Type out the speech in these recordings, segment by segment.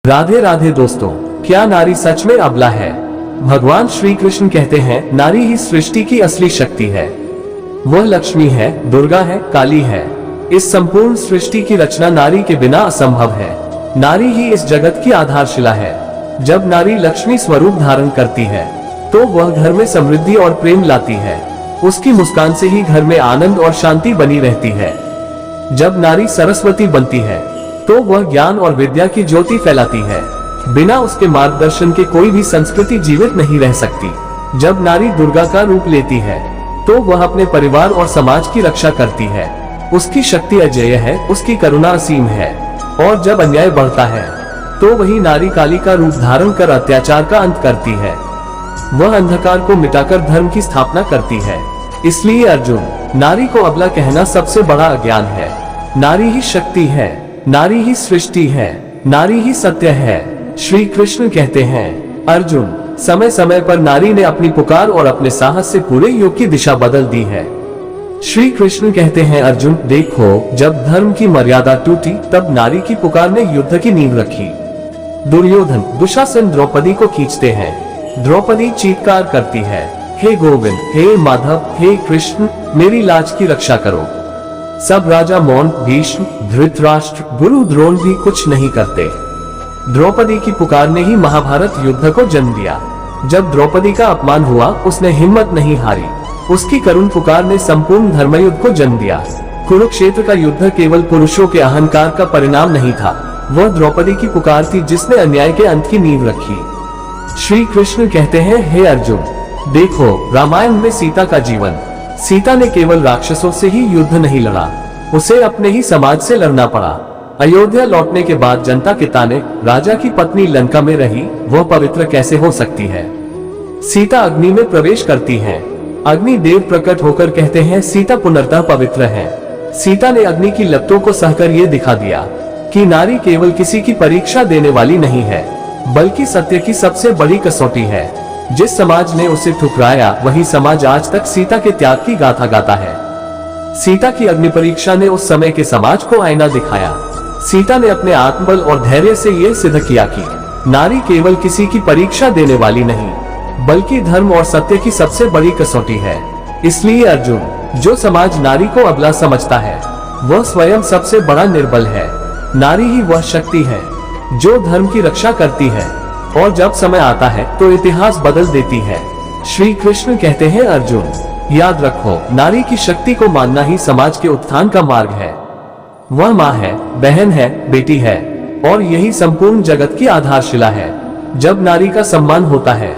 राधे राधे दोस्तों, क्या नारी सच में अबला है? भगवान श्री कृष्ण कहते हैं, नारी ही सृष्टि की असली शक्ति है। वह लक्ष्मी है, दुर्गा है, काली है। इस संपूर्ण सृष्टि की रचना नारी के बिना असंभव है। नारी ही इस जगत की आधारशिला है। जब नारी लक्ष्मी स्वरूप धारण करती है तो वह घर में समृद्धि और प्रेम लाती है। उसकी मुस्कान से ही घर में आनंद और शांति बनी रहती है। जब नारी सरस्वती बनती है तो वह ज्ञान और विद्या की ज्योति फैलाती है। बिना उसके मार्गदर्शन के कोई भी संस्कृति जीवित नहीं रह सकती। जब नारी दुर्गा का रूप लेती है तो वह अपने परिवार और समाज की रक्षा करती है। उसकी शक्ति अजेय है, उसकी करुणा असीम है। और जब अन्याय बढ़ता है तो वही नारी काली का रूप धारण कर अत्याचार का अंत करती है। वह अंधकार को मिटाकर धर्म की स्थापना करती है। इसलिए अर्जुन, नारी को अबला कहना सबसे बड़ा अज्ञान है। नारी ही शक्ति है, नारी ही सृष्टि है, नारी ही सत्य है। श्री कृष्ण कहते हैं, अर्जुन, समय समय पर नारी ने अपनी पुकार और अपने साहस से पूरे युग की दिशा बदल दी है। श्री कृष्ण कहते हैं, अर्जुन देखो, जब धर्म की मर्यादा टूटी तब नारी की पुकार ने युद्ध की नींव रखी। दुर्योधन, दुशासन द्रौपदी को खींचते हैं। द्रौपदी चीत्कार करती है, हे गोविंद, हे माधव, हे कृष्ण, मेरी लाज की रक्षा करो। सब राजा मौन, भीष्म, धृतराष्ट्र, गुरु द्रोण भी कुछ नहीं करते। द्रौपदी की पुकार ने ही महाभारत युद्ध को जन्म दिया। जब द्रौपदी का अपमान हुआ, उसने हिम्मत नहीं हारी। उसकी करुण पुकार ने संपूर्ण धर्मयुद्ध को जन्म दिया। कुरुक्षेत्र का युद्ध केवल पुरुषों के अहंकार का परिणाम नहीं था, वह द्रौपदी की पुकार थी जिसने अन्याय के अंत की नींव रखी। श्री कृष्ण कहते हैं, हे अर्जुन, देखो, रामायण में सीता का जीवन। सीता ने केवल राक्षसों से ही युद्ध नहीं लड़ा, उसे अपने ही समाज से लड़ना पड़ा। अयोध्या लौटने के बाद जनता के ताने, राजा की पत्नी लंका में रही, वह पवित्र कैसे हो सकती है? सीता अग्नि में प्रवेश करती है। अग्नि देव प्रकट होकर कहते हैं, सीता पुनर्तः पवित्र है। सीता ने अग्नि की लपटों को सहकर ये दिखा दिया कि नारी केवल किसी की परीक्षा देने वाली नहीं है, बल्कि सत्य की सबसे बड़ी कसौटी है। जिस समाज ने उसे ठुकराया, वही समाज आज तक सीता के त्याग की गाथा गाता है। सीता की अग्नि परीक्षा ने उस समय के समाज को आईना दिखाया। सीता ने अपने आत्मबल और धैर्य से यह सिद्ध किया कि नारी केवल किसी की परीक्षा देने वाली नहीं, बल्कि धर्म और सत्य की सबसे बड़ी कसौटी है। इसलिए अर्जुन, जो समाज नारी को अबला समझता है, वह स्वयं सबसे बड़ा निर्बल है। नारी ही वह शक्ति है जो धर्म की रक्षा करती है, और जब समय आता है तो इतिहास बदल देती है। श्री कृष्ण कहते हैं, अर्जुन, याद रखो, नारी की शक्ति को मानना ही समाज के उत्थान का मार्ग है। वह माँ है, बहन है, बेटी है, और यही संपूर्ण जगत की आधारशिला है। जब नारी का सम्मान होता है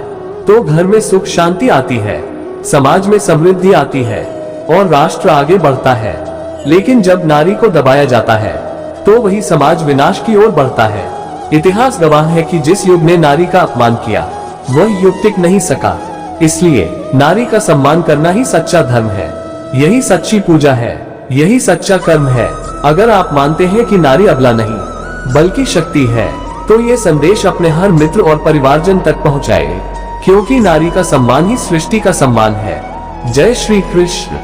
तो घर में सुख शांति आती है, समाज में समृद्धि आती है और राष्ट्र आगे बढ़ता है। लेकिन जब नारी को दबाया जाता है तो वही समाज विनाश की ओर बढ़ता है। इतिहास गवाह है कि जिस युग ने नारी का अपमान किया, वह युग टिक नहीं सका। इसलिए नारी का सम्मान करना ही सच्चा धर्म है। यही सच्ची पूजा है, यही सच्चा कर्म है। अगर आप मानते हैं कि नारी अबला नहीं बल्कि शक्ति है, तो ये संदेश अपने हर मित्र और परिवारजन तक पहुंचाएं, क्योंकि नारी का सम्मान ही सृष्टि का सम्मान है। जय श्री कृष्ण।